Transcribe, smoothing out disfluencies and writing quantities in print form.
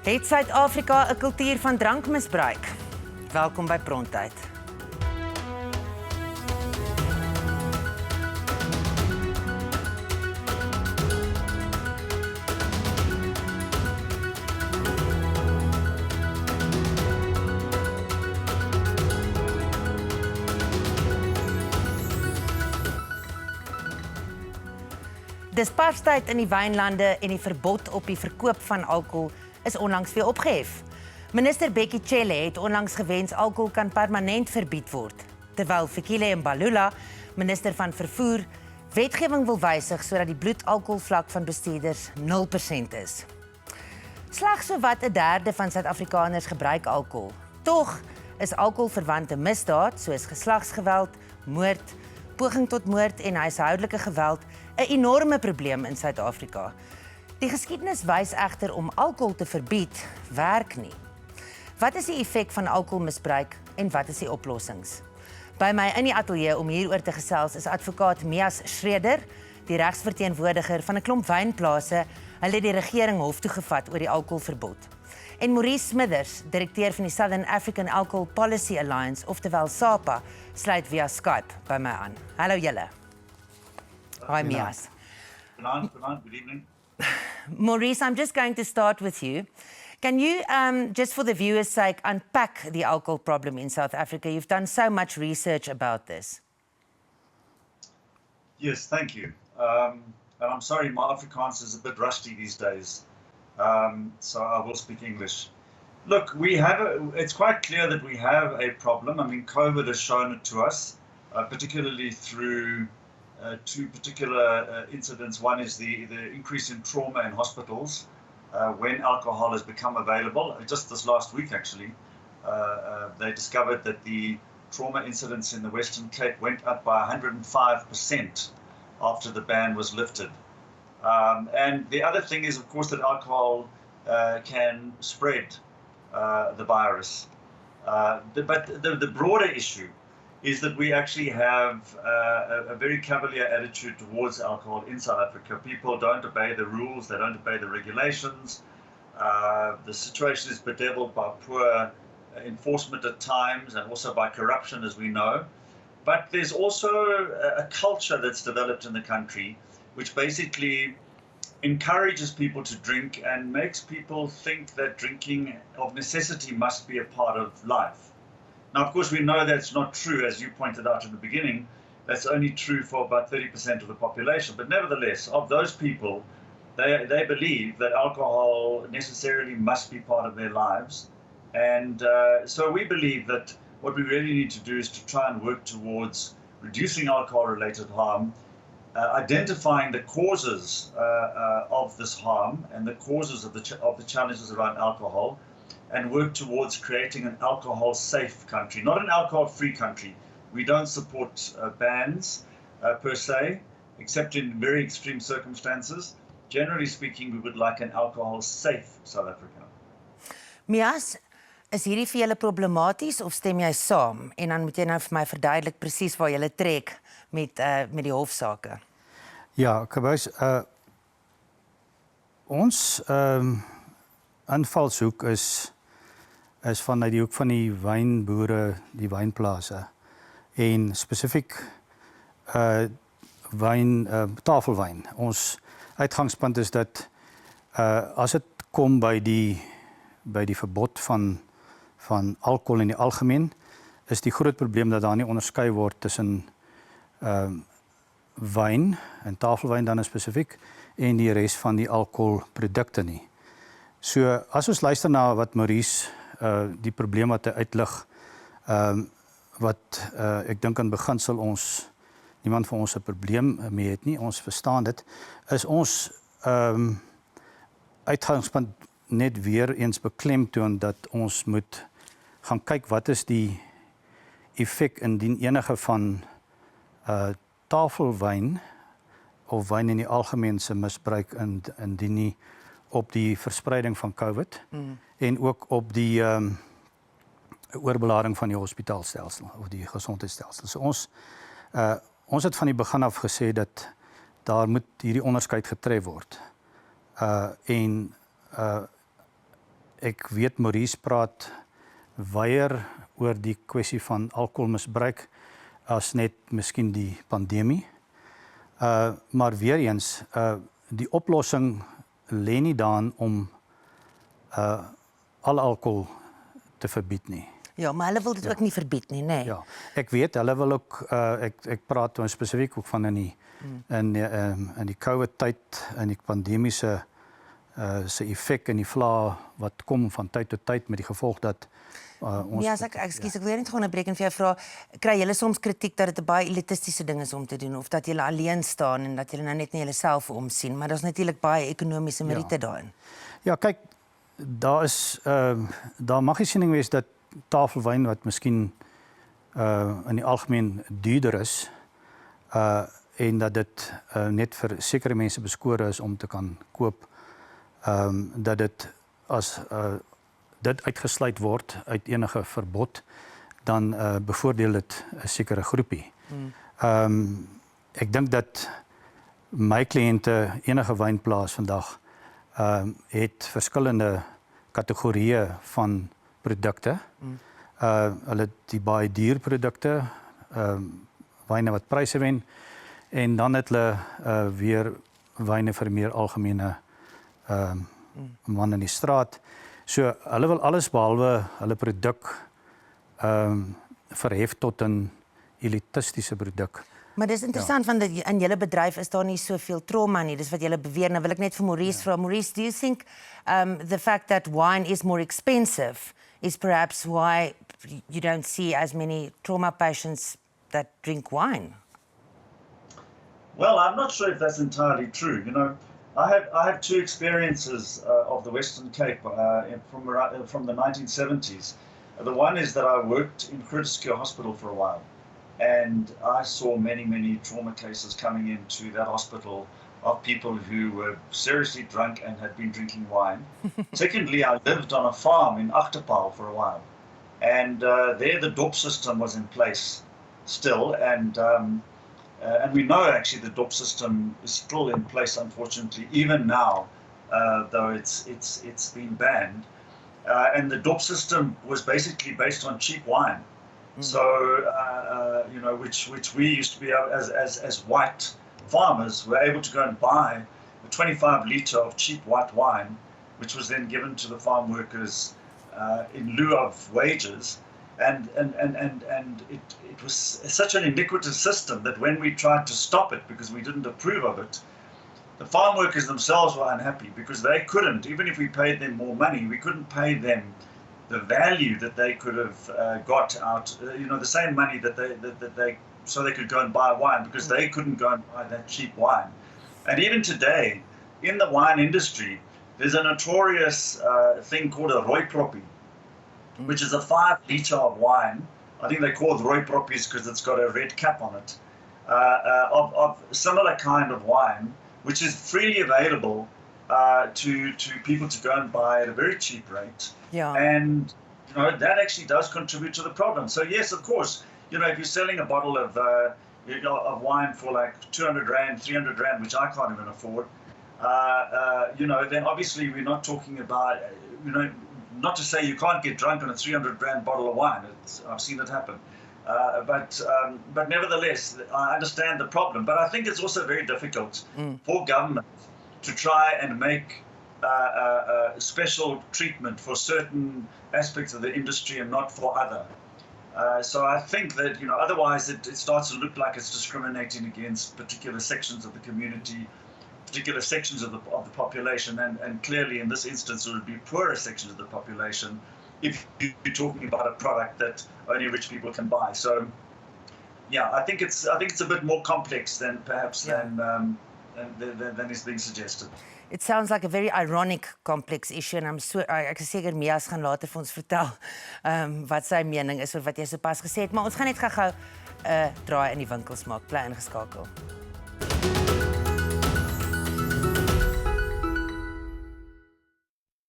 Het Suid-Afrika 'n kultuur van drankmisbruik? Welkom by Prontuit. Dis parstyd in die wynlande en die verbod op die verkoop van alkohol is onlangs weer opgehef. Minister Bekkie Cele het onlangs gewens alkohol kan permanent verbied word, terwyl Fikile Mbalula, minister van vervoer, wetgewing wil wysig sodat die bloedalkoholvlak van bestuurders 0% is. Slegs sowat 1/3 van Suid-Afrikaners gebruik alkohol. Tog is alkoholverwante misdaad soos geslagsgeweld, moord, poging tot moord en huishoudelike geweld 'n enorme probleem in Suid-Afrika. Die geskiedenis wys egter om alkohol te verbied werk nie. Wat is die effek van alkoholmisbruik en wat is die oplossings? By my in die ateljee om hieroor te gesels is advokaat Mias Schreuder, die regsverteenwoordiger van 'n klomp wynplase. Hulle het die regering hof toe gevat oor die alkoholverbod. En Maurice Smithers, direkteur van die Southern African Alcohol Policy Alliance, oftewel Saapa, sluit via Skype by my aan. Hallo julle. Hi Mias. Good evening. Maurice, I'm just going to start with you. Can you, just for the viewers' sake, unpack the alcohol problem in South Africa? You've done so much research about this. Yes, thank you. And I'm sorry, my Afrikaans is a bit rusty these days, so I will speak English. Look, it's quite clear that we have a problem. I mean, COVID has shown it to us, particularly through two particular incidents. One is the increase in trauma in hospitals when alcohol has become available. Just this last week, actually, they discovered that the trauma incidents in the Western Cape went up by 105% after the ban was lifted. And the other thing is, of course, that alcohol can spread the virus. But the broader issue is that we actually have a very cavalier attitude towards alcohol in South Africa. People don't obey the rules, they don't obey the regulations. The situation is bedeviled by poor enforcement at times and also by corruption, as we know. But there's also a culture that's developed in the country which basically encourages people to drink and makes people think that drinking of necessity must be a part of life. Now, of course, we know that's not true, as you pointed out in the beginning. That's only true for about 30% of the population. But nevertheless, of those people, they believe that alcohol necessarily must be part of their lives. And so we believe that what we really need to do is to try and work towards reducing alcohol-related harm, identifying the causes of this harm and the causes of the challenges around alcohol, and work towards creating an alcohol-safe country, not an alcohol-free country. We don't support bans per se, except in very extreme circumstances. Generally speaking, we would like an alcohol-safe South Africa. Mias, is hierdie vir julle problematies of stem jy saam? En dan moet jy nou vir my verduidelik presies waar julle trek met die hofsaake. Ja, Kabous, ons invalshoek is vanuit die hoek van die wynboere, die wynplase en spesifiek tafelwyn. Ons uitgangspunt is dat as dit kom by die verbod van alkohol in die algemeen, is die groot probleem dat daar nie onderskei word tussen wyn en tafelwyn dan spesifiek en die res van die alkoholprodukte nie. So as ons luister na wat Maurice die probleem wat hy uitlig, wat ek dink in beginsel niemand van ons 'n probleem mee het nie, ons verstaan dit, is ons uitgangspunt net weer eens beklemtoon dat ons moet gaan kyk wat is die effek indien enige van tafelwyn of wyn in die algemeen se misbruik indien nie op die verspreiding van COVID en ook op die oorbelading van die hospitaalstelsel of die gesondheidsstelsel. So ons het van die begin af gesê dat daar moet hierdie onderskeid getref word. ek weet Maurice praat weier oor die kwessie van alkoholmisbruik as net miskien die pandemie. Maar weer eens, die oplossing lê nie daarin om al alkohol te verbied nie. Ja, maar hulle wil dit ook nie verbied nie, nê? Ja, ek weet hulle wil ook ek praat dan spesifiek ook van in die COVID tyd en die pandemiese se effek en die vlae wat kom van tyd tot tyd met die gevolg dat ons Ja, ek wil net onderbreek en vir jou vra, kry julle soms kritiek dat dit 'n baie elitistiese ding is om te doen of dat julle alleen staan en dat julle nou net nie julleself omsien, maar daar's natuurlik baie ekonomiese meriete daarin. Ja, kyk, daar mag 'n siening wees dat tafelwyn wat miskien in die algemeen duurder is en dat dit net vir sekere mense beskore is om te kan koop, dat dit as dit uitgesluit word uit enige verbod, dan bevoordeel dit 'n sekere groepie. Ek dink dat my kliënte enige wynplase vandag het verskillende kategorieë van produkte. Hulle het die baie duur produkte, wyne wat pryse wen, en dan het hulle weer wyne vir meer algemene man in die straat. So hulle wil alles behalwe hulle produk verhef tot 'n elitistiese produk. Maar dis interessant want in julle bedryf is daar nie soveel trauma nie. Dis wat julle beweer. Nou wil ek net vir Maurice vra. Maurice, do you think the fact that wine is more expensive is perhaps why you don't see as many trauma patients that drink wine? Well, I'm not sure if that's entirely true. You know, I have two experiences of the Western Cape from the 1970s. The one is that I worked in Critical Care Hospital for a while, and I saw many trauma cases coming into that hospital of people who were seriously drunk and had been drinking wine. Secondly, I lived on a farm in Achterpaal for a while, and there the DOP system was in place still, and we know actually the DOP system is still in place, unfortunately, even now, though it's been banned. And the DOP system was basically based on cheap wine. So, you know, which we used to be as white farmers were able to go and buy a 25 litre of cheap white wine, which was then given to the farm workers in lieu of wages. And it was such an iniquitous system that when we tried to stop it because we didn't approve of it, the farm workers themselves were unhappy because they couldn't, even if we paid them more money, we couldn't pay them the value that they could have got out, you know, the same money that they so they could go and buy wine, because they couldn't go and buy that cheap wine. And even today, in the wine industry, there's a notorious thing called a rooiproppie, which is a 5 litre of wine. I think they call it rooiproppies because it's got a red cap on it, of similar kind of wine, which is freely available to people to go and buy at a very cheap rate. Yeah. And you know, that actually does contribute to the problem. So yes, of course, you know, if you're selling a bottle of wine for like 200 rand, 300 rand, which I can't even afford, you know, then obviously we're not talking about, you know, not to say you can't get drunk on a 300 rand bottle of wine. I've seen it happen. But nevertheless, I understand the problem. But I think it's also very difficult for government to try and make special treatment for certain aspects of the industry and not for other. So I think that, you know, otherwise it starts to look like it's discriminating against particular sections of the community, particular sections of the population, and clearly in this instance it would be poorer sections of the population if you're talking about a product that only rich people can buy. So yeah, I think it's a bit more complex than perhaps than is being suggested. It sounds like a very ironic, complex issue, and ek is seker Mias gaan later vir ons vertel wat sy mening is oor wat jy sopas gesê het, maar ons gaan net gou-gou draai in die winkels maak. Bly ingeskakel.